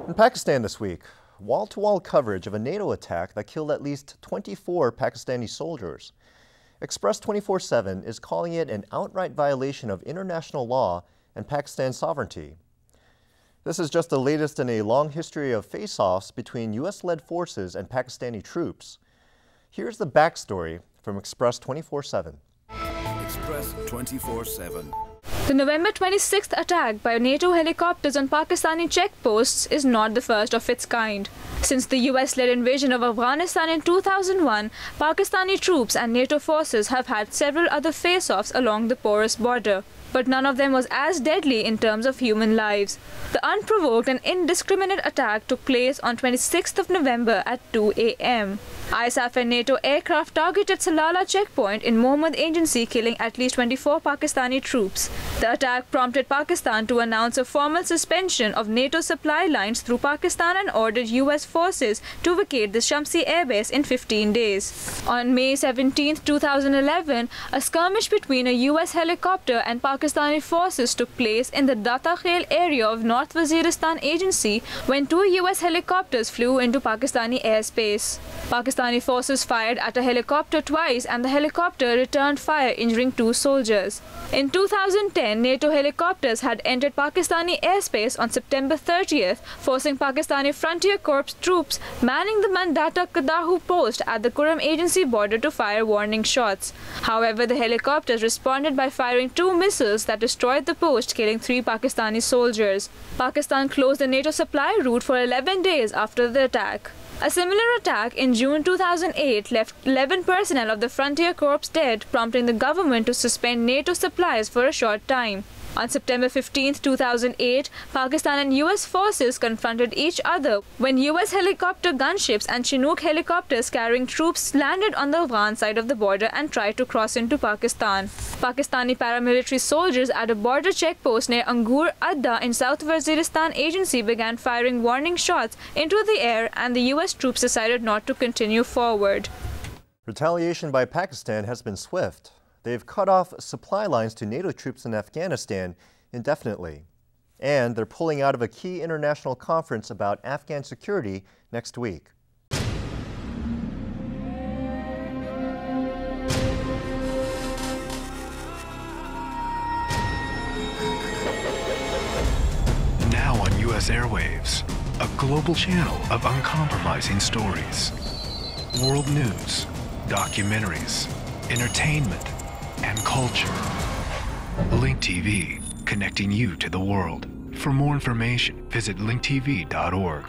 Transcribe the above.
In Pakistan this week, wall-to-wall coverage of a NATO attack that killed at least 24 Pakistani soldiers. Express 24/7 is calling it an outright violation of international law and Pakistan's sovereignty. This is just the latest in a long history of face-offs between U.S.-led forces and Pakistani troops. Here's the backstory from Express 24/7. Express 24/7. The November 26th attack by NATO helicopters on Pakistani checkposts is not the first of its kind. Since the US-led invasion of Afghanistan in 2001, Pakistani troops and NATO forces have had several other face-offs along the porous border. But none of them was as deadly in terms of human lives. The unprovoked and indiscriminate attack took place on 26th of November at 2 a.m. ISAF and NATO aircraft targeted Salala checkpoint in Mohammed Agency, killing at least 24 Pakistani troops. The attack prompted Pakistan to announce a formal suspension of NATO supply lines through Pakistan and ordered US forces to vacate the Shamsi airbase in 15 days. On May 17, 2011, a skirmish between a US helicopter and Pakistani forces took place in the Data Khel area of North Waziristan Agency when two US helicopters flew into Pakistani airspace. Pakistani forces fired at a helicopter twice and the helicopter returned fire, injuring two soldiers. In 2010, NATO helicopters had entered Pakistani airspace on September 30th, forcing Pakistani Frontier Corps troops manning the Mandata Kadahu post at the Kuram Agency border to fire warning shots. However, the helicopters responded by firing two missiles that destroyed the post, killing 3 Pakistani soldiers. Pakistan closed the NATO supply route for 11 days after the attack. A similar attack in June 2008 left 11 personnel of the Frontier Corps dead, prompting the government to suspend NATO supplies for a short time. On September 15, 2008, Pakistan and US forces confronted each other when US helicopter gunships and Chinook helicopters carrying troops landed on the Afghan side of the border and tried to cross into Pakistan. Pakistani paramilitary soldiers at a border checkpost near Angur Adda in South Waziristan Agency began firing warning shots into the air, and the US troops decided not to continue forward. Retaliation by Pakistan has been swift. They've cut off supply lines to NATO troops in Afghanistan indefinitely. And they're pulling out of a key international conference about Afghan security next week. Now on U.S. airwaves, a global channel of uncompromising stories. World news, documentaries, entertainment, and culture. Link TV, connecting you to the world. For more information, visit linktv.org.